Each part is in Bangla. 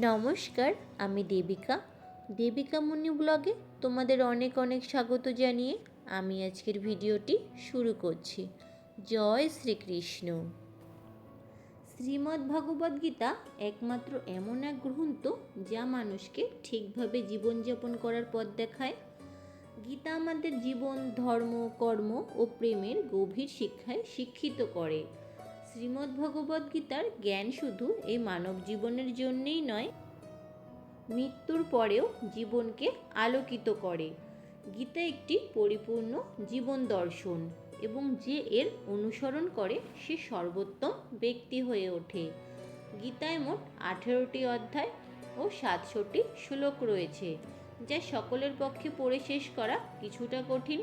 নমস্কার, আমি দেবিকা মুনি ব্লগে তোমাদের অনেক অনেক স্বাগত জানিয়ে আমি আজকের ভিডিওটি শুরু করছি। জয় শ্রীকৃষ্ণ। শ্রীমদ্ ভগবদ্ গীতা একমাত্র এমন এক গ্রন্থ যা মানুষকে ঠিকভাবে জীবনযাপন করার পথ দেখায়। গীতা আমাদের জীবন, ধর্ম, কর্ম ও প্রেমের গভীর শিক্ষায় শিক্ষিত করে। শ্রীমদ্ ভগবদ্ গীতার জ্ঞান শুধু এই মানব জীবনের জন্যেই নয়, মৃত্যুর পরেও জীবনকে আলোকিত করে। গীতা একটি পরিপূর্ণ জীবন দর্শন এবং যে এর অনুসরণ করে সে সর্বোত্তম ব্যক্তি হয়ে ওঠে। গীতায় মোট 18টি অধ্যায় ও 700টি শ্লোক রয়েছে, যা সকলের পক্ষে পড়ে শেষ করা কিছুটা কঠিন।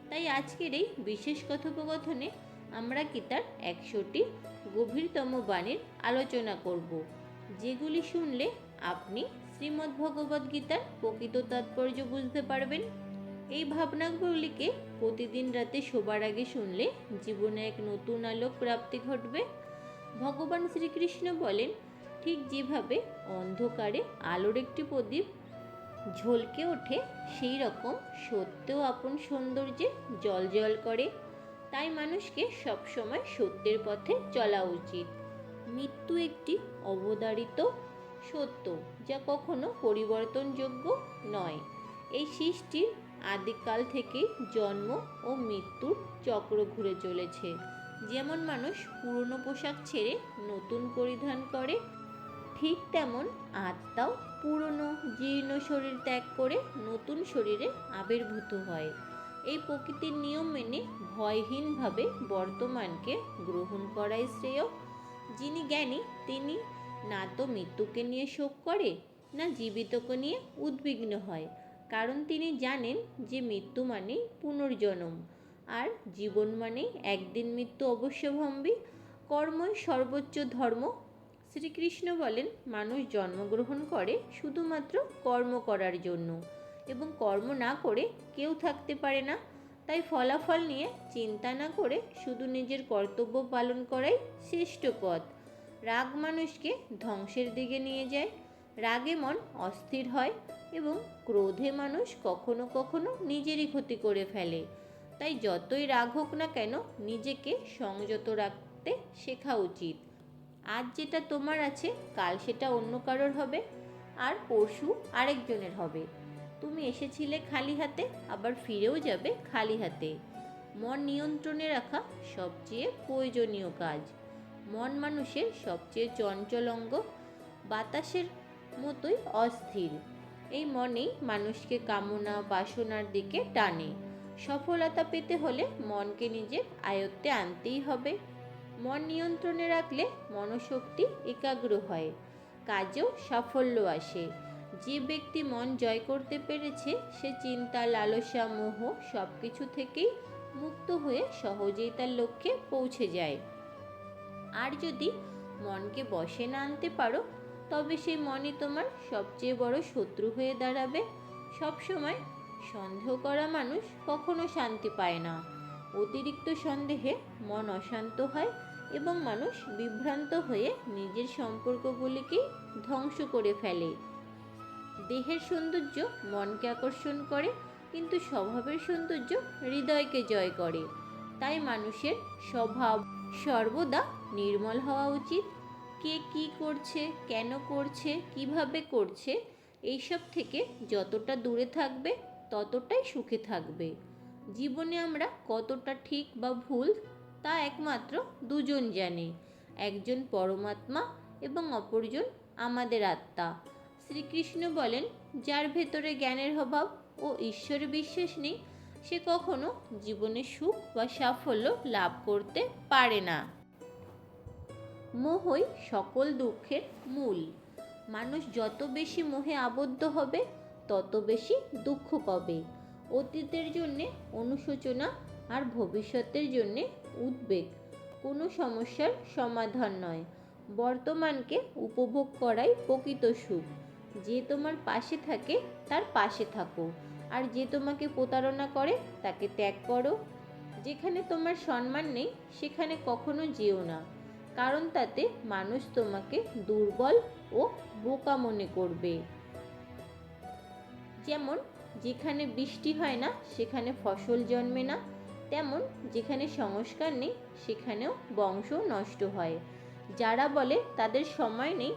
তাই আজকের এই বিশেষ কথোপকথনে আমরা গীতার 100টি গভীরতম বাণীর আলোচনা করব, যেগুলি শুনলে আপনি শ্রীমদ্ ভগবদ্ গীতার প্রকৃত তাৎপর্য বুঝতে পারবেন। এই ভাবনাগুলিকে প্রতিদিন রাতে শোবার আগে শুনলে জীবনে এক নতুন আলোক প্রাপ্তি ঘটবে। ভগবান শ্রীকৃষ্ণ বলেন, ঠিক যেভাবে অন্ধকারে আলোর একটি প্রদীপ ঝলকে ওঠে, সেই রকম সত্যও আপন সৌন্দর্যে জ্বলজ্বল করে। তাই মানুষকে সবসময় সত্যের পথে চলা উচিত। মৃত্যু একটি অবধারিত সত্য, যা কখনো পরিবর্তনযোগ্য নয়। এই সৃষ্টির আদিকাল থেকে জন্ম ও মৃত্যুর চক্র ঘুরে চলেছে। যেমন মানুষ পুরনো পোশাক ছেড়ে নতুন পরিধান করে, ঠিক তেমন আত্মাও পুরনো জীর্ণ শরীর ত্যাগ করে নতুন শরীরে আবির্ভূত হয়। এই প্রকৃতির নিয়ম মেনে ভয়হীনভাবে বর্তমানকে গ্রহণ করাই শ্রেয়। যিনি জ্ঞানী তিনি না তো মৃত্যুকে নিয়ে শোক করে, না জীবিতকে নিয়ে উদ্বিগ্ন হয়, কারণ তিনি জানেন যে মৃত্যু মানেই পুনর্জন্ম, আর জীবন মানেই একদিন মৃত্যু অবশ্যম্ভাবী। কর্মই সর্বোচ্চ ধর্ম। শ্রীকৃষ্ণ বলেন, মানুষ জন্মগ্রহণ করে শুধুমাত্র কর্ম করার জন্য, এবং কর্ম না করে কেউ থাকতে পারে না। তাই ফলাফল নিয়ে চিন্তা না করে শুধু নিজের কর্তব্য পালন করাই শ্রেষ্ঠ পথ। রাগ মানুষকে ধ্বংসের দিকে নিয়ে যায়। রাগে মন অস্থির হয় এবং ক্রোধে মানুষ কখনো কখনো নিজেরই ক্ষতি করে ফেলে। তাই যতই রাগ হোক না কেন, নিজেকে সংযত রাখতে শেখা উচিত। আজ যেটা তোমার আছে, কাল সেটা অন্য কারোর হবে, আর পরশু আরেকজনের হবে। তুমি এসেছিলে খালি হাতে, আবার ফিরেও যাবে খালি হাতে। মন নিয়ন্ত্রণে রাখা সবচেয়ে প্রয়োজনীয় কাজ। মন মানুষের সবচেয়ে চঞ্চল অঙ্গ, বাতাসের মতোই অস্থির। এই মনেই মানুষকে কামনা বাসনার দিকে টানে। সফলতা পেতে হলে মনকে নিজের আয়ত্তে আনতেই হবে। মন নিয়ন্ত্রণে রাখলে মনোশক্তি একাগ্র হয়, কাজেও সাফল্য আসে। যে ব্যক্তি মন জয় করতে পেরেছে, সে চিন্তা, লালসা, মোহ সব কিছু থেকেই মুক্ত হয়ে সহজেই তার লক্ষ্যে পৌঁছে যায়। আর যদি মনকে বশে না আনতে পারো, তবে সেই মনই তোমার সবচেয়ে বড় শত্রু হয়ে দাঁড়াবে। সবসময় সন্দেহ করা মানুষ কখনো শান্তি পায় না। অতিরিক্ত সন্দেহে মন অশান্ত হয় এবং মানুষ বিভ্রান্ত হয়ে নিজের সম্পর্কগুলিকেই ধ্বংস করে ফেলে। দেহের সৌন্দর্য মনকে আকর্ষণ করে, কিন্তু স্বভাবের সৌন্দর্য হৃদয়কে জয় করে। তাই মানুষের স্বভাব সর্বদা নির্মল হওয়া উচিত। কে কী করছে, কেন করছে, কিভাবে করছে, এইসব থেকে যতটা দূরে থাকবে ততটাই সুখে থাকবে। জীবনে আমরা কতটা ঠিক বা ভুল তা একমাত্র দুজন জানে, একজন পরমাত্মা এবং অপরজন আমাদের আত্মা। শ্রীকৃষ্ণ বলেন, যার ভেতরে জ্ঞানের অভাব ও ঈশ্বরে বিশ্বাস নেই, সে কখনো জীবনে সুখ বা সাফল্য লাভ করতে পারে না। মোহই সকল দুঃখের মূল। মানুষ যত বেশি মোহে আবদ্ধ হবে, তত বেশি দুঃখ পাবে। অতীতের জন্যে অনুশোচনা আর ভবিষ্যতের জন্যে উদ্বেগ কোনো সমস্যার সমাধান নয়। বর্তমানকে উপভোগ করাই প্রকৃত সুখ। যে তোমার পাশে থাকে তার পাশে থাকো, আর যে তোমাকে প্রতারণা করে তাকে ত্যাগ করো। যেখানে তোমার সম্মান নেই সেখানে কখনো যেও না, কারণ তাতে মানুষ তোমাকে দুর্বল ও বোকা মনে করবে। যেমন যেখানে বৃষ্টি হয় না সেখানে ফসল জন্মে না, তেমন যেখানে সংস্কার নেই সেখানেও বংশ নষ্ট হয়। যারা বলে তাদের সময় নেই,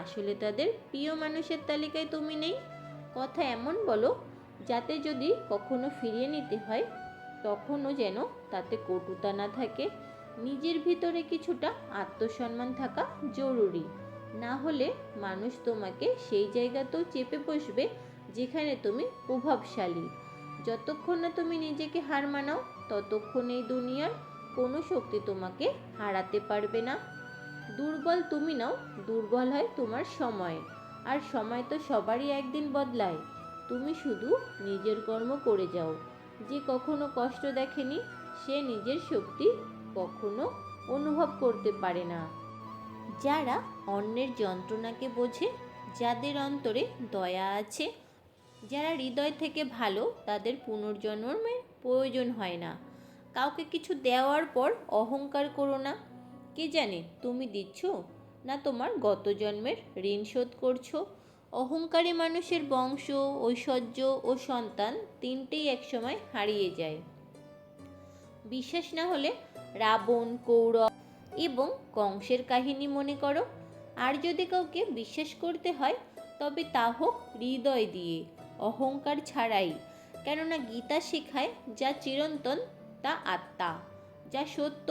আসলে তাদের প্রিয় মানুষের তালিকায় তুমি নেই। কথা এমন বলো যাতে যদি কখনো ফিরিয়ে নিতে হয় তখনও যেন তাতে কটুতা না থাকে। নিজের ভিতরে কিছুটা আত্মসম্মান থাকা জরুরি, না হলে মানুষ তোমাকে সেই জায়গাতেও চেপে বসবে যেখানে তুমি প্রভাবশালী। যতক্ষণ না তুমি নিজেকে হার মানাও ততক্ষণ এই দুনিয়ার কোনো শক্তি তোমাকে হারাতে পারবে না। দুর্বল তুমি নাও, দুর্বল হয় তোমার সময়, আর সময় তো সবারই একদিন বদলায়। তুমি শুধু নিজের কর্ম করে যাও। যে কখনো কষ্ট দেখেনি সে নিজের শক্তি কখনো অনুভব করতে পারে না। যারা অন্যের যন্ত্রণাকে বোঝে, যাদের অন্তরে দয়া আছে, যারা হৃদয় থেকে ভালো, তাদের পুনর্জন্মের প্রয়োজন হয় না। কাউকে কিছু দেওয়ার পর অহংকার করো না। কে জানে তুমি দিচ্ছ না তোমার গত জন্মের ঋণ শোধ করছো। অহংকারী মানুষের বংশ, ঐশ্বর্য ও সন্তান তিনটেই একসময় হারিয়ে যায়। বিশ্বাস না হলে রাবণ, কৌরব এবং কংসের কাহিনী মনে করো। আর যদি কাউকে বিশ্বাস করতে হয় তবে তা হোক হৃদয় দিয়ে, অহংকার ছাড়াই। কেননা গীতা শেখায় যা চিরন্তন তা আত্মা, যা সত্য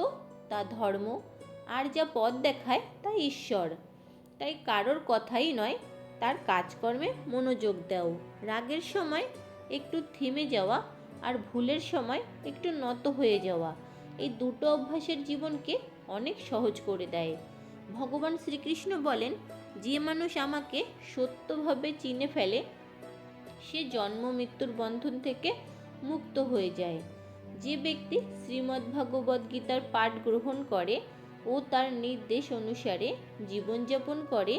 তা ধর্ম, আর যা পথ দেখায় তা ঈশ্বর। তাই কারোর কথাই নয়, তার কাজকর্মে মনোযোগ দাও। রাগের সময় একটু থেমে যাওয়া আর ভুলের সময় একটু নত হয়ে যাওয়া, এই দুটো অভ্যাসের জীবনকে অনেক সহজ করে দেয়। ভগবান শ্রীকৃষ্ণ বলেন, যে মানুষ আমাকে সত্যভাবে চিনে ফেলে সে জন্ম মৃত্যুর বন্ধন থেকে মুক্ত হয়ে যায়। যে ব্যক্তি শ্রীমদ্ভাগবত গীতার পাঠ গ্রহণ করে ও তার নির্দেশ অনুসারে জীবনযাপন করে,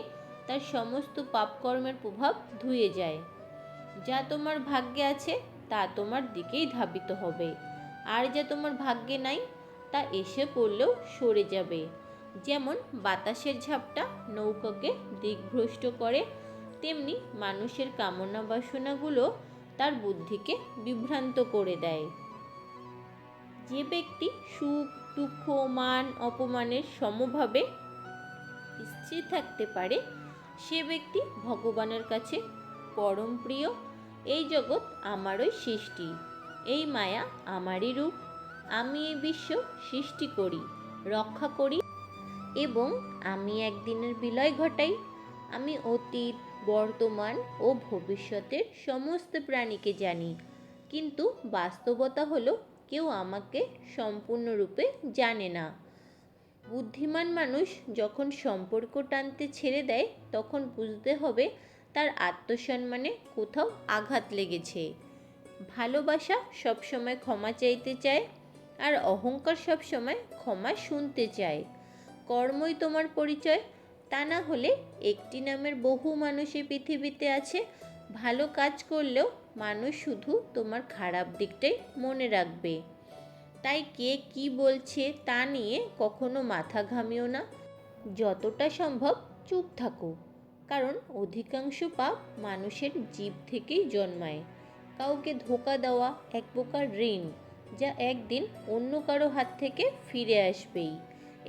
তার সমস্ত পাপকর্মের প্রভাব ধুয়ে যায়। যা তোমার ভাগ্যে আছে তা তোমার দিকেই ধাবিত হবে, আর যা তোমার ভাগ্যে নাই তা এসে পড়লেও সরে যাবে। যেমন বাতাসের ঝাপটা নৌকাকে দিকভ্রষ্ট করে, তেমনি মানুষের কামনা বাসনাগুলো তার বুদ্ধিকে বিভ্রান্ত করে দেয়। যে ব্যক্তি সুখ, দুঃখ, মান, অপমানের সমভাবে স্থির থাকতে পারে সে ব্যক্তি ভগবানের কাছে পরম প্রিয়। এই জগৎ আমারই সৃষ্টি, এই মায়া আমারই রূপ। আমি এই বিশ্ব সৃষ্টি করি, রক্ষা করি এবং আমি একদিনের বিলয় ঘটাই। আমি অতীত, বর্তমান ও ভবিষ্যতের সমস্ত প্রাণীকে জানি, কিন্তু বাস্তবতা হলো কেউ আমাকে সম্পূর্ণরূপে জানে না। বুদ্ধিমান মানুষ যখন সম্পর্ক টানতে ছেড়ে দেয় তখন বুঝতে হবে তার আত্মসম্মানে কোথাও আঘাত লেগেছে। ভালোবাসা সবসময় ক্ষমা চাইতে চায়, আর অহংকার সবসময় ক্ষমা শুনতে চায়। কর্মই তোমার পরিচয়, তা না হলে একটি নামের বহু মানুষ এই পৃথিবীতে আছে। ভালো কাজ করলেও মানুষ শুধু তোমার খারাপ দিকটাই মনে রাখবে। তাই কে কি বলছে তা নিয়ে কখনো মাথা ঘামিও না। যতটা সম্ভব চুপ থাকো, কারণ অধিকাংশ পাপ মানুষের জিভ থেকেই জন্মায়। কাউকে ধোঁকা দেওয়া এক প্রকার ঋণ, যা একদিন অন্য কারো হাত থেকে ফিরে আসবেই।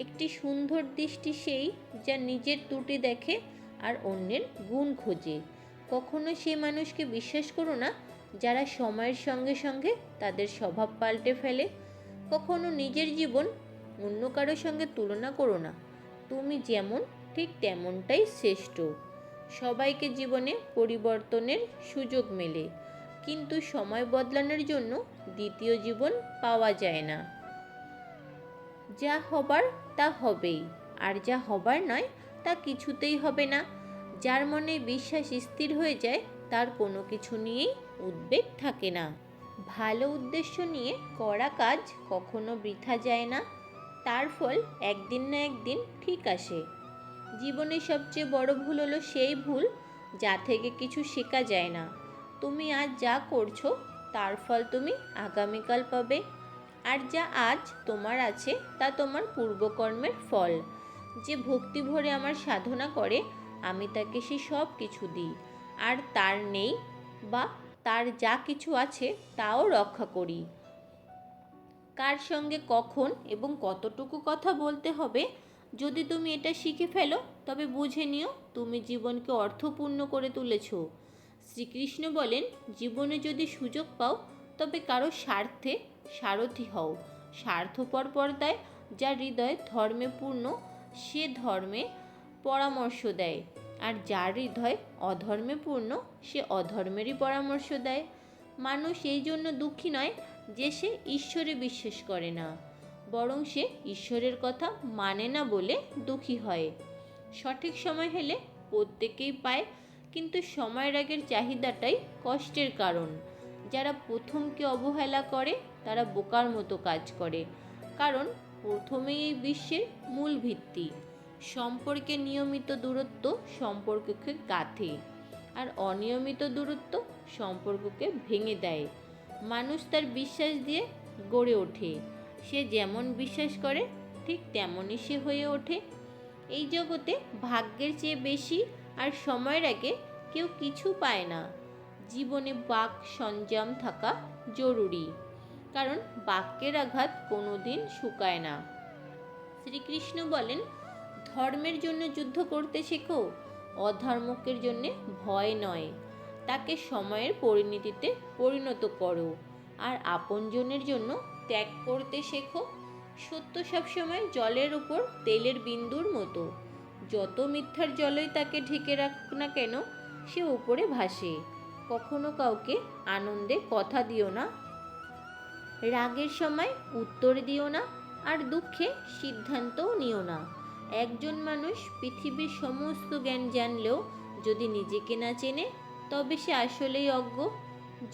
একটি সুন্দর দৃষ্টি সেই যা নিজের ত্রুটি দেখে আর অন্যের গুণ খোঁজে। কখনো সেই মানুষকে বিশ্বাস করো না যারা সময়ের সঙ্গে সঙ্গে তাদের স্বভাব পাল্টে ফেলে। কখনো নিজের জীবন অন্য কারো সঙ্গে তুলনা করো না। তুমি যেমন ঠিক তেমনটাই শ্রেষ্ঠ। সবাইকে জীবনে পরিবর্তনের সুযোগ মেলে, কিন্তু সময় বদলানোর জন্য দ্বিতীয় জীবন পাওয়া যায় না। যা হবার তা হবেই, আর যা হবার নয় তা কিছুতেই হবে না। যার মনে বিশ্বাস স্থির হয়ে যায় তার কোনো কিছু নিয়েই উদ্বেগ থাকে না। ভালো উদ্দেশ্য নিয়ে করা কাজ কখনো বৃথা যায় না, তার ফল একদিন না একদিন ঠিক আসে। জীবনের সবচেয়ে বড় ভুল হলো সেই ভুল যা থেকে কিছু শেখা যায় না। তুমি আজ যা করছো তার ফল তুমি আগামীকাল পাবে, আর যা আজ তোমার আছে তা তোমার পূর্বকর্মের ফল। যে ভক্তি ভরে আমার সাধনা করে আমি তাকে সে সব কিছু দিই, আর তার নেই বা তার যা কিছু আছে তাও রক্ষা করি। কার সঙ্গে কখন এবং কতটুকু কথা বলতে হবে যদি তুমি এটা শিখে ফেলো, তবে বুঝে নিও তুমি জীবনকে অর্থপূর্ণ করে তুলেছ। শ্রীকৃষ্ণ বলেন, জীবনে যদি সুযোগ পাও তবে কারো স্বার্থে সারথি হও। স্বার্থপর পর্দায় যার হৃদয় ধর্মে পূর্ণ, সে ধর্মে পরামর্শ দেয়, আর যার হৃদয় অধর্মে পূর্ণ সে অধর্মেরই পরামর্শ দেয়। মানুষ এই জন্য দুঃখী নয় যে সে ঈশ্বরে বিশ্বাস করে না, বরং সে ঈশ্বরের কথা মানে না বলে দুঃখী হয়। সঠিক সময় হলে প্রত্যেকেই পায়, কিন্তু সময়ের আগের চাহিদাটাই কষ্টের কারণ। যারা প্রথমকে অবহেলা করে তারা বোকার মতো কাজ করে, কারণ প্রথমেই এই বিশ্বের মূল ভিত্তি। সম্পর্কে নিয়মিত দূরত্ব সম্পর্ককে গাঁথে, আর অনিয়মিত দূরত্ব সম্পর্ককে ভেঙে দেয়। মানুষ তার বিশ্বাস দিয়ে গড়ে ওঠে, সে যেমন বিশ্বাস করে ঠিক তেমনই সে হয়ে ওঠে। এই জগতে ভাগ্যের চেয়ে বেশি আর সময়ের আগে কেউ কিছু পায় না। জীবনে বাক সংযম থাকা জরুরি, কারণ বাক্যের আঘাত কোনোদিন শুকায় না। শ্রীকৃষ্ণ বলেন, ধর্মের জন্য যুদ্ধ করতে শেখো, অধর্মকের জন্য ভয় নয়। তাকে সময়ের পরিণতিতে পরিণত করো, আর আপনজনের জন্য ত্যাগ করতে শেখো। সত্য সবসময় জলের উপর তেলের বিন্দুর মতো, যত মিথ্যার জলই তাকে ঢেকে রাখ না কেন সে উপরে ভাসে। কখনো কাউকে আনন্দে কথা দিও না, রাগের সময় উত্তর দিও না, আর দুঃখে সিদ্ধান্তও নিও না। একজন মানুষ পৃথিবীর সমস্ত জ্ঞান জানলেও যদি নিজেকে না চেনে তবে সে আসলেই অজ্ঞ।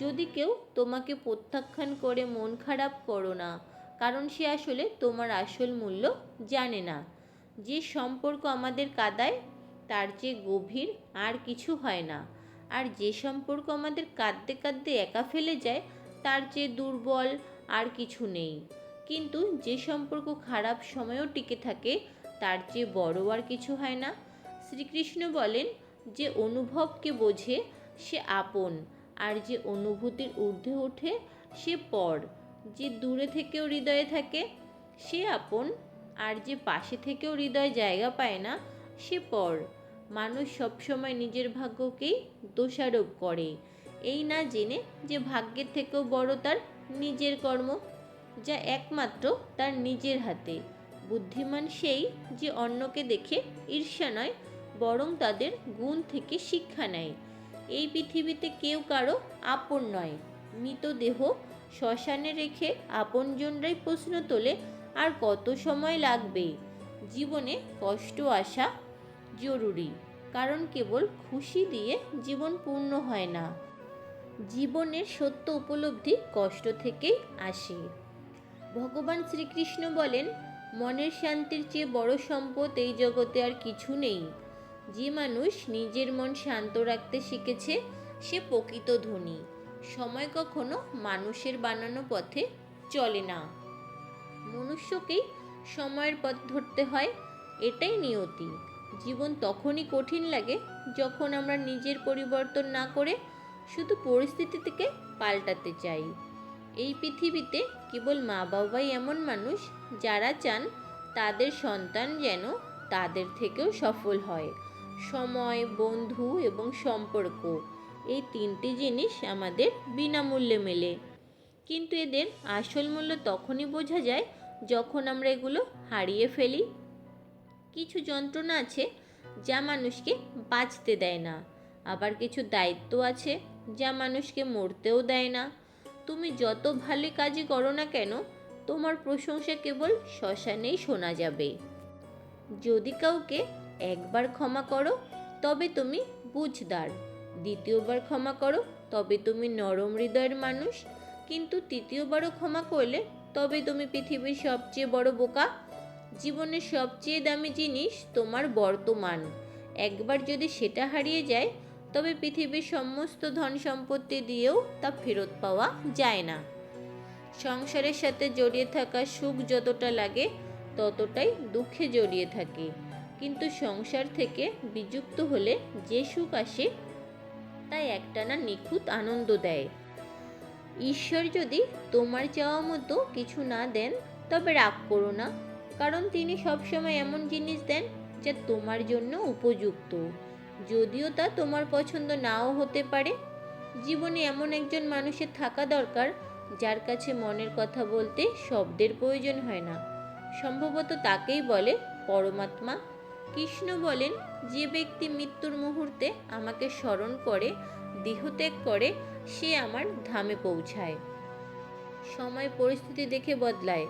যদি কেউ তোমাকে প্রত্যাখ্যান করে মন খারাপ করো না, কারণ সে আসলে তোমার আসল মূল্য জানে না। যে সম্পর্ক আমাদের কাঁদায় তার চেয়ে গভীর আর কিছু হয় না, আর যে সম্পর্ক আমাদের কাঁদতে কাঁদতে একা ফেলে যায় তার চেয়ে দুর্বল আর কিছু নেই। কিন্তু যে সম্পর্ক খারাপ সময়েও টিকে থাকে তার চেয়ে বড় আর কিছু হয় না। শ্রীকৃষ্ণ বলেন, যে অনুভবকে বোঝে সে আপন, আর যে অনুভূতির ঊর্ধ্বে ওঠে সে পর। যে দূরে থেকেও হৃদয়ে থাকে সে আপন, আর যে পাশে থেকেও হৃদয়ে জায়গা পায় না সে পর। মানুষ সবসময় নিজের ভাগ্যকেই দোষারোপ করে, এই না জেনে যে ভাগ্যের থেকেও বড় তার নিজের কর্ম, যা একমাত্র তার নিজের হাতে। বুদ্ধিমান সেই যে অন্যকে দেখে ঈর্ষা নয়, বরং তাদের গুণ থেকে শিক্ষা নেয়। এই পৃথিবীতে কেউ কারো আপন নয়। মৃতদেহ শ্মশানে রেখে আপনজনরাই প্রশ্ন তোলে, আর কত সময় লাগবে। জীবনে কষ্ট আসা জরুরি, কারণ কেবল খুশি দিয়ে জীবন পূর্ণ হয় না। জীবনের সত্য উপলব্ধি কষ্ট থেকেই আসে। ভগবান শ্রীকৃষ্ণ বলেন, মনের শান্তির চেয়ে বড় সম্পদ এই জগতে আর কিছু নেই। যে মানুষ নিজের মন শান্ত রাখতে শিখেছে সে প্রকৃত ধনী। সময় কখনো মানুষের বানানো পথে চলে না, মনুষ্যকেই সময়ের পথ ধরতে হয়, এটাই নিয়তি। জীবন তখনই কঠিন লাগে যখন আমরা নিজের পরিবর্তন না করে শুধু পরিস্থিতিকে পাল্টাতে চাই। এই পৃথিবীতে কেবল মা বাবাই এমন মানুষ যারা চান তাদের সন্তান যেন তাদের থেকেও সফল হয়। সময়, বন্ধু এবং সম্পর্ক, এই তিনটি জিনিস আমাদের বিনামূল্যে মেলে, কিন্তু এদের আসল মূল্য তখনই বোঝা যায় যখন আমরা এগুলো হারিয়ে ফেলি। কিছু যন্ত্রণা আছে যা মানুষকে বাঁচতে দেয় না, আবার কিছু দায়িত্ব আছে যা মানুষকে মরতেও দেয় না। তুমি যত ভালো কাজই করো না কেন, তোমার প্রশংসা কেবল শ্মশানেই শোনা যাবে। যদি কাউকে একবার ক্ষমা করো তবে তুমি বুঝদার, দ্বিতীয়বার ক্ষমা করো তবে তুমি নরম হৃদয়ের মানুষ, কিন্তু তৃতীয়বারও ক্ষমা করলে তবে তুমি পৃথিবীর সবচেয়ে বড় বোকা। জীবনের সবচেয়ে দামি জিনিস তোমার বর্তমান, একবার যদি সেটা হারিয়ে যায় তবে পৃথিবীর সমস্ত ধন সম্পত্তি দিয়েও তা ফেরত পাওয়া যায় না। সংসারের সাথে জড়িয়ে থাকা সুখ যতটা লাগে ততটাই দুঃখে জড়িয়ে থাকে, কিন্তু সংসার থেকে বিযুক্ত হলে যে সুখ আসে তা একটানা নিখুঁত আনন্দ দেয়। ঈশ্বর যদি তোমার চাওয়া মতো কিছু না দেন তবে রাগ করো না, কারণ তিনি সবসময় এমন জিনিস দেন যা তোমার জন্য উপযুক্ত, যদিও তা তোমার পছন্দ নাও হতে পারে। জীবনে এমন একজন মানুষের থাকা দরকার যার কাছে মনের কথা বলতে শব্দের প্রয়োজন হয় না। সম্ভবত তাকেই বলে পরমাত্মা। কৃষ্ণ বলেন, যে ব্যক্তি মৃত্যুর মুহূর্তে আমাকে স্মরণ করে দেহত্যাগ করে সে আমার ধামে পৌঁছায়। সময় পরিস্থিতি দেখে বদলায়,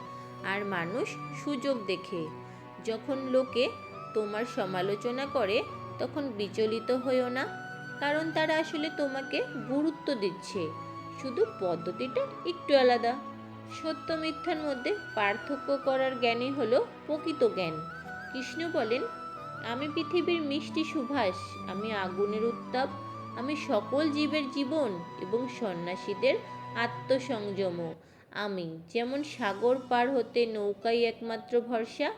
আর মানুষ সুযোগ দেখে। যখন লোকে তোমার সমালোচনা করে তখন বিচলিত হইও না, কারণ তারা আসলে তোমাকে গুরুত্ব দিচ্ছে, শুধু পদ্ধতিটা একটু আলাদা। সত্য মিথ্যার মধ্যে পার্থক্য করার জ্ঞানই হলো প্রকৃত জ্ঞান। কৃষ্ণ বলেন, আমি পৃথিবীর মিষ্টি সুভাষ, আমি আগুনের উত্তাপ, আমি সকল জীবের জীবন এবং সন্ন্যাসীদের আত্মসংযম। আমি যেমন সাগর পার হতে নৌকাই একমাত্র ভরসা,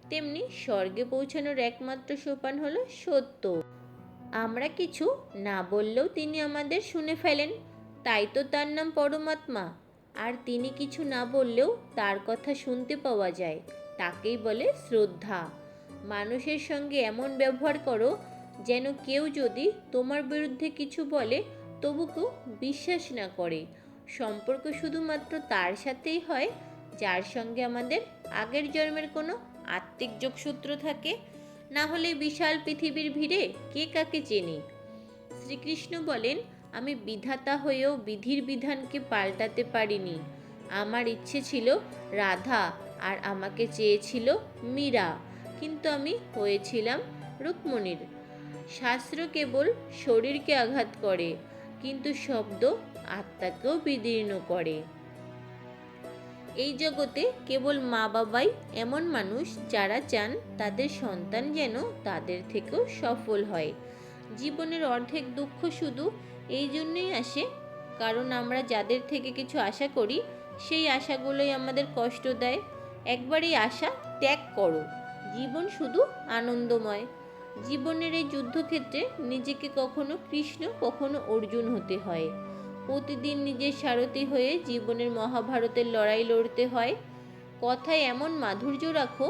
তেমনি স্বর্গে পৌঁছানোর একমাত্র সোপান হলো সত্য। আমরা কিছু না বললেও তিনি আমাদের শুনে ফেলেন, তাই তো তার নাম পরমাত্মা। আর তিনি কিছু না বললেও তার কথা শুনতে পাওয়া যায়, তাকেই বলে শ্রদ্ধা। মানুষের সঙ্গে এমন ব্যবহার করো যেন কেউ যদি তোমার বিরুদ্ধে কিছু বলে তবু কেউ বিশ্বাস না করে। সম্পর্ক শুধুমাত্র তার সাথেই হয় যার সঙ্গে আমাদের আগের জন্মের কোনো আত্মিক যোগসূত্র থাকে, না হলে বিশাল পৃথিবীর ভিড়ে কে কাকে চেনে। শ্রীকৃষ্ণ বলেন, আমি বিধাতা হয়েও বিধির বিধানকে পাল্টাতে পারিনি। আমার ইচ্ছে ছিল রাধা আর আমাকে চেয়েছিল মীরা, কিন্তু আমি হয়েছিলাম রুক্মিণীর। শাস্ত্র কেবল শরীরকে আঘাত করে, কিন্তু শব্দ আত্মাকেও বিদীর্ণ করে। এই জগতে কেবল মা বাবাই এমন মানুষ যারা চান তাদের সন্তান যেন তাদের থেকেও সফল হয়। জীবনের অর্ধেক দুঃখ শুধু এই জন্যই আসে কারণ আমরা যাদের থেকে কিছু আশা করি সেই আশাগুলোই আমাদের কষ্ট দেয়। একবার এই আশা ত্যাগ করো, জীবন শুধু আনন্দময়। জীবনের এই যুদ্ধক্ষেত্রে নিজেকে কখনো কৃষ্ণ কখনো অর্জুন হতে হয়। প্রতিদিন নিজের সারথি হয়ে জীবনের মহাভারতের লড়াই লড়তে হয়। কথায় এমন মাধুর্য রাখো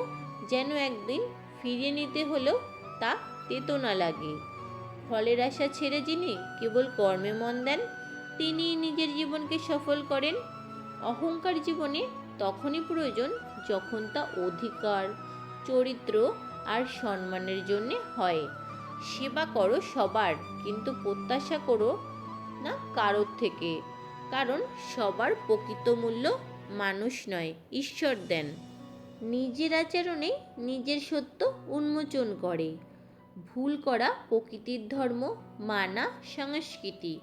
যেন একদিন ফিরিয়ে নিতে হলেও তা তেতো না লাগে। ফলের আশা ছেড়ে যিনি কেবল কর্মে মন দেন তিনিই নিজের জীবনকে সফল করেন। অহংকার জীবনে তখনই প্রয়োজন যখন তা অধিকার, চরিত্র আর সম্মানের জন্য হয়। সেবা করো সবার, কিন্তু প্রত্যাশা করো না কারোর থেকে, কারণ সবার প্রকৃত মূল্য মানুষ নয় ঈশ্বর দেন। নিজের আচরণে নিজের সত্য উন্মোচন করে। ভুল করা প্রকৃতির ধর্ম, মানা সংস্কৃতি,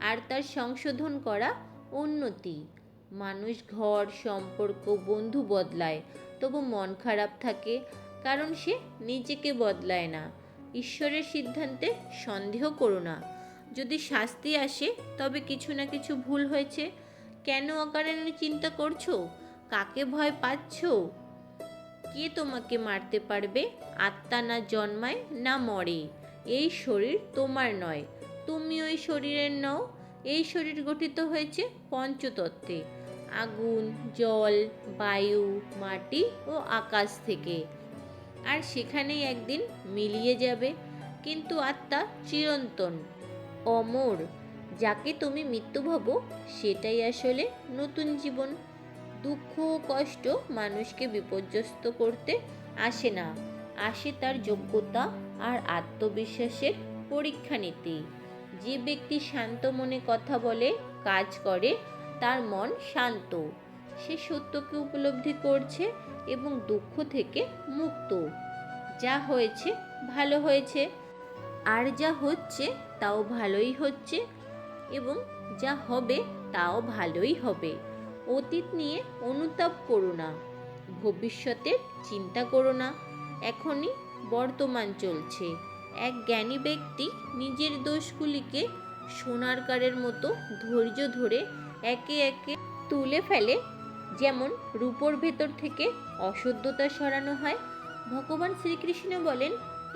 আর তার সংশোধন করা উন্নতি। মানুষ ঘর, সম্পর্ক, বন্ধু বদলায়, তবু মন খারাপ থাকে কারণ সে নিজেকে বদলায় না। ঈশ্বরের সিদ্ধান্তে সন্দেহ করো না। যদি শাস্তি আসে তবে কিছু না কিছু ভুল হয়েছে। কেন অকারণে চিন্তা করছো? কাকে ভয় পাচ্ছ? কে তোমাকে মারতে পারবে? আত্মা না জন্মায় না মরে। এই শরীর তোমার নয়, তুমি ওই শরীরের নও। এই শরীর গঠিত হয়েছে পঞ্চতত্ত্বে, আগুন, জল, বায়ু, মাটি ও আকাশ থেকে, আর সেখানেই একদিন মিলিয়ে যাবে। কিন্তু আত্মা চিরন্তন, অমর। যাকে তুমি মৃত্যু ভাবো সেটাই আসলে নতুন জীবন। দুঃখ ও কষ্ট মানুষকে বিপর্যস্ত করতে আসে না, আসে তার যোগ্যতা আর আত্মবিশ্বাসের পরীক্ষা নিতে। যে ব্যক্তি শান্ত মনে কথা বলে, কাজ করে, তার মন শান্ত, সে সত্যকে উপলব্ধি করছে এবং দুঃখ থেকে মুক্ত। যা হয়েছে ভালো হয়েছে, আর যা হচ্ছে তাও ভালোই হচ্ছে, এবং যা হবে তাও ভালোই হবে। অতীত নিয়ে অনুতাপ করো না, ভবিষ্যতের চিন্তা করো না, এখনই বর্তমান চলছে। এক জ্ঞানী ব্যক্তি নিজের দোষগুলিকে সোনার কারের মতো ধৈর্য ধরে একে একে তুলে ফেলে, যেমন রূপোর ভেতর থেকে অশুদ্ধতা সরানো হয়। ভগবান শ্রীকৃষ্ণ বলেন,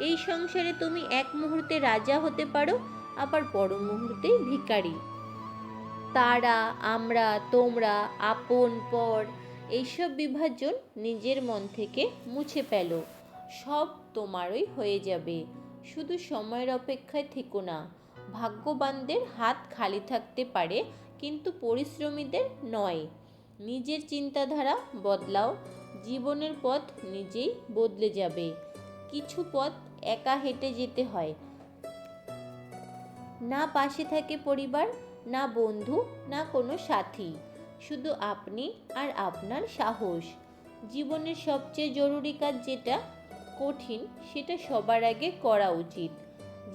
এই সংসারে তুমি এক মুহূর্তে রাজা হতে পারো, আবার পর মুহূর্তেই ভিখারি। তারা, আমরা, তোমরা, আপন পর, এইসব বিভাজন নিজের মন থেকে মুছে ফেলো। সব তোমারই হয়ে যাবে। শুধু সময়ের অপেক্ষায় থেকো না। ভাগ্যবানদের হাত খালি থাকতে পারে, কিন্তু পরিশ্রমীদের নয়। নিজের চিন্তাধারা বদলাও। জীবনের পথ নিজেই বদলে যাবে। কিছু পথ একা হেঁটে যেতে হয়। না পাশে থাকে পরিবার, না বন্ধু, না কোনো সাথী, শুধু আপনি আর আপনার সাহস। জীবনের সবচেয়ে জরুরি কাজ যেটা কঠিন, সেটা সবার আগে করা উচিত।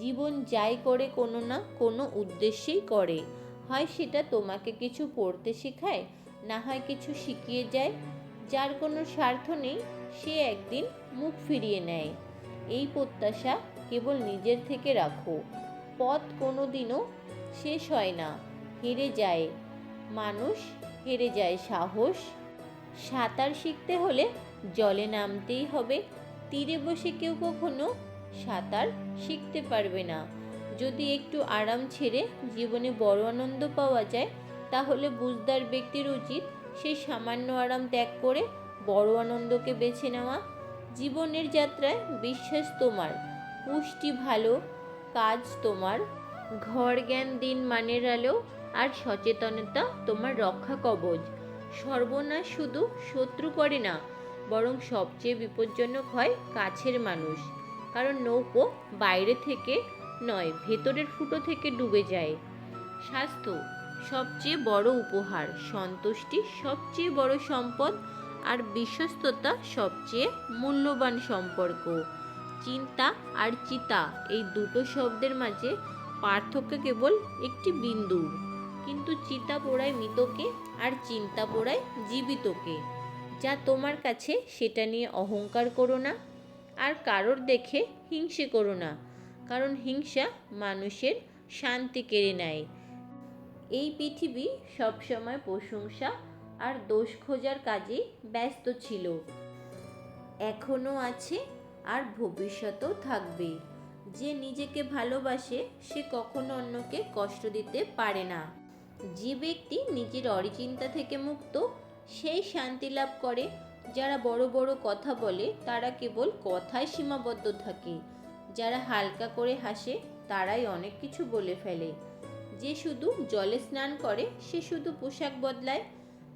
জীবন যাই করে কোনো না কোনো উদ্দেশ্যেই করে। হয় সেটা তোমাকে কিছু পড়তে শেখায়, না হয় কিছু শিখিয়ে যায়। যার কোনো স্বার্থ নেই সে একদিন মুখ ফিরিয়ে নেয়। এই প্রত্যাশা কেবল নিজের থেকে রাখো। পথ কোনোদিনও শেষ হয় না, হেরে যায় মানুষ, হেরে যায় সাহস। সাঁতার শিখতে হলে জলে নামতেই হবে। তীরে বসে কেউ কখনো সাঁতার শিখতে পারবে না। যদি একটু আরাম ছেড়ে জীবনে বড় আনন্দ পাওয়া যায়, তাহলে বুঝদার ব্যক্তির উচিত সেই সামান্য আরাম ত্যাগ করে বড় আনন্দকে বেছে নেওয়া। জীবনের যাত্রায় বিশ্বাস তোমার, পুষ্টি ভালো, কাজ তোমার, ঘর জ্ঞান দিন মানের আলো, আর সচেতনতা তোমার রক্ষা কবচ। সর্বনাশ শুধু শত্রু করে না, বরং সবচেয়ে বিপজ্জনক হয় কাছের মানুষ। কারণ নৌকো বাইরে থেকে নয়, ভেতরের ফুটো থেকে ডুবে যায়। স্বাস্থ্য সবচেয়ে বড় উপহার, সন্তুষ্টি সবচেয়ে বড় সম্পদ, আর বিশ্বস্ততা সবচেয়ে মূল্যবান সম্পর্ক। চিন্তা আর চিতা, এই দুটো শব্দের মাঝে পার্থক্য কেবল একটি বিন্দুর, কিন্তু চিতা পোড়ায় মৃতকে আর চিন্তা পোড়ায় জীবিতকে। যা তোমার কাছে সেটা নিয়ে অহংকার করো না, আর কারোর দেখে হিংসে করো না, কারণ হিংসা মানুষের শান্তি কেড়ে নেয়। এই পৃথিবী সবসময় প্রশংসা আর দোষ খোঁজার কাজে ব্যস্ত ছিল, এখনও আছে, আর ভবিষ্যতেও থাকবে। যে নিজেকে ভালোবাসে সে কখনো অন্যকে কষ্ট দিতে পারে না। যে ব্যক্তি নিজের অরিচিন্তা থেকে মুক্ত, সেই শান্তি লাভ করে। যারা বড় বড় কথা বলে তারা কেবল কথায় সীমাবদ্ধ থাকে। যারা হালকা করে হাসে তারাই অনেক কিছু বলে ফেলে। যে শুধু জলে স্নান করে সে শুধু পোশাক বদলায়,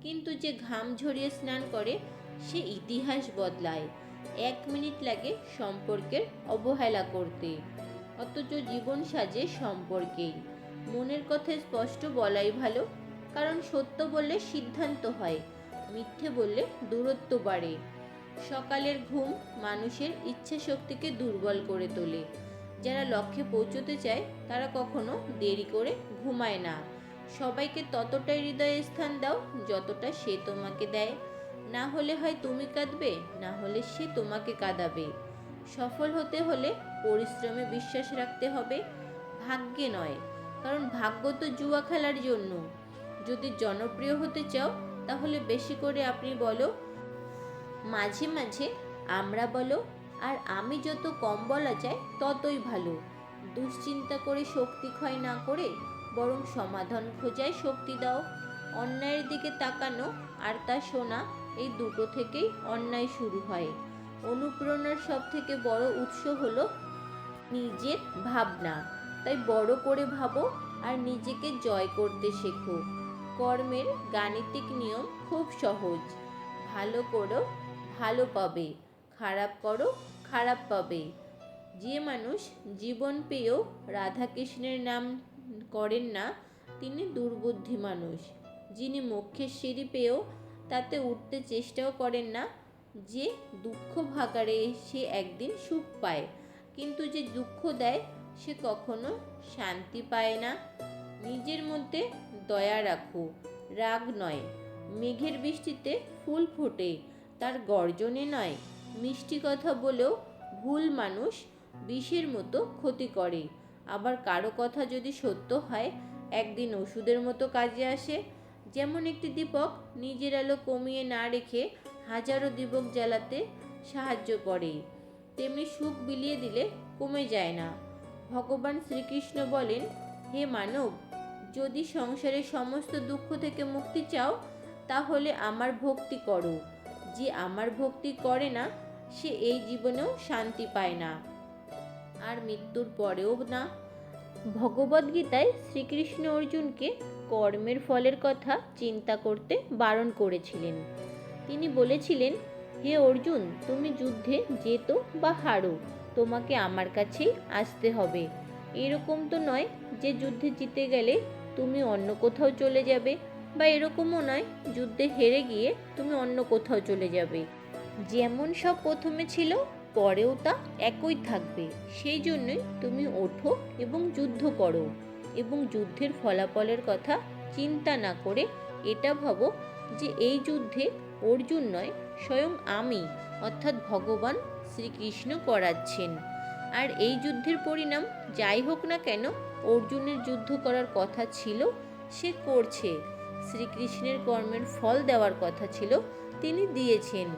কিন্তু যে ঘাম ঝরিয়ে স্নান করে সে ইতিহাস বদলায়। 1 মিনিট লাগে সম্পর্কের অবহেলা করতে, অথচ জীবন সাজে সম্পর্কেই। মনের কথা স্পষ্ট বলাই ভালো, কারণ সত্য বললে সিদ্ধান্ত হয়, মিথ্যে বললে দূরত্ব বাড়ে। সকালের ঘুম মানুষের ইচ্ছা শক্তিকে দুর্বল করে তোলে। যারা লক্ষ্যে পৌঁছতে চায় তারা কখনো দেরি করে ঘুমায় না। সবাইকে ততটাই হৃদয়ে স্থান দাও যতটা সে তোমাকে দেয়। না হলে হয় তুমি কাঁদবে, না হলে সে তোমাকে কাঁদাবে। সফল হতে হলে পরিশ্রমে বিশ্বাস রাখতে হবে, ভাগ্যে নয়, কারণ ভাগ্য তো জুয়া খেলার জন্য। যদি জনপ্রিয় হতে চাও তাহলে বেশি করে আপনি বলো, মাঝে মাঝে আমরা বলো, আর আমি যত কম বলা যায় ততই ভালো। দুশ্চিন্তা করে শক্তি ক্ষয় না করে বরং সমাধান খোঁজায় শক্তি দাও। অন্যায়ের দিকে তাকানো আর তা শোনা, এই দুটো থেকেই অন্যায় শুরু হয়। অনুপ্রেরণার সব থেকে বড় উৎস হলো নিজের ভাবনা। তাই বড় করে ভাবো আর নিজেকে জয় করতে শেখো। কর্মের গাণিতিক নিয়ম খুব সহজ। ভালো করো, ভালো পাবে, খারাপ করো, খারাপ পাবে। যে মানুষ জীবন পেয়েও রাধাকৃষ্ণের নাম করেন না তিনি দুর্বুদ্ধি মানুষ। যিনি মোক্ষের সিঁড়ি পেয়েও তাতে উঠতে চেষ্টাও করেন না, যে দুঃখ ভাগাড়ে সে একদিন সুখ পায়, কিন্তু যে দুঃখ দেয় সে কখনো শান্তি পায় না। নিজের মধ্যে দয়া রাখো, রাগ নয়। মেঘের বৃষ্টিতে ফুল ফোটে, তার গর্জনে নয়। মিষ্টি কথা বলেও ভুল মানুষ বিষের মতো ক্ষতি করে। আবার কারো কথা যদি সত্য হয় একদিন ওষুধের মতো কাজে আসে। যেমন একটি দীপক নিজের আলো কমিয়ে না রেখে হাজারো দীপক জ্বালাতে সাহায্য করে। তেমনি সুখ বিলিয়ে দিলে কমে যায় না। ভগবান শ্রীকৃষ্ণ বলেন, হে মানব, যদি সংসারের সমস্ত দুঃখ থেকে মুক্তি চাও তাহলে আমার ভক্তি করো। যে আমার ভক্তি করে না সে এই জীবনেও শান্তি পায় না, আর মৃত্যুর পরেও না। ভগবদ্গীতায় শ্রীকৃষ্ণ অর্জুনকে কর্মের ফলের কথা চিন্তা করতে বারণ করেছিলেন। তিনি বলেছিলেন, হে অর্জুন, তুমি যুদ্ধে জেতো বা হারো, তোমাকে আমার কাছেই আসতে হবে। এরকম তো নয় যে যুদ্ধে জিতে গেলে তুমি অন্য কোথাও চলে যাবে, বা এরকমও নয় যুদ্ধে হেরে গিয়ে তুমি অন্য কোথাও চলে যাবে। যেমন সব প্রথমে ছিল পরেও তা একই থাকবে। সেই জন্যই তুমি ওঠো এবং যুদ্ধ করো, এবং যুদ্ধের ফলাফলের কথা চিন্তা না করে এটা ভাবো যে এই যুদ্ধে অর্জুন নয়, স্বয়ং আমি অর্থাৎ ভগবান শ্রীকৃষ্ণ করাচ্ছেন। আর এই যুদ্ধের পরিণাম যাই হোক না কেন, অর্জুনের যুদ্ধ করার কথা ছিল, সে করছে। শ্রীকৃষ্ণের কর্মের ফল দেওয়ার কথা ছিল, তিনি দিয়েছেন।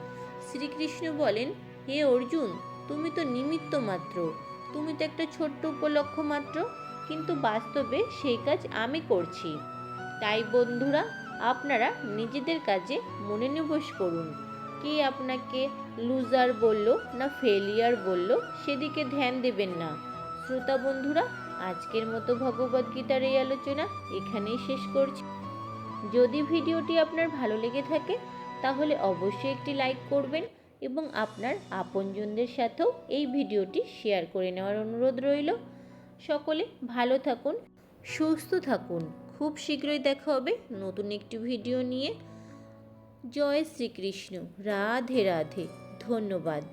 শ্রীকৃষ্ণ বলেন, হে অর্জুন, তুমি তো নিমিত্ত মাত্র, তুমি তো একটা ছোট্ট উপলক্ষ মাত্র, কিন্তু বাস্তবে সেই কাজ আমি করছি। তাই বন্ধুরা, আপনারা নিজেদের কাজে মনোনিবেশ করুন। কে আপনাকে লুজার বলল না ফেলিয়ার বলল সেদিকে ধ্যান দেবেন না। শ্রোতা বন্ধুরা, আজকের মতো ভগবদ্গীতার এই আলোচনা এখানেই শেষ করছি। যদি ভিডিওটি আপনার ভালো লেগে থাকে তাহলে অবশ্যই একটি লাইক করবেন, এবং আপনার আপনজনদের সাথেও এই ভিডিওটি শেয়ার করে নেওয়ার অনুরোধ রইল। সকলে ভালো থাকুন, সুস্থ থাকুন। খুব শীঘ্রই দেখা হবে নতুন একটি ভিডিও নিয়ে। জয় শ্রীকৃষ্ণ। রাধে রাধে। ধন্যবাদ।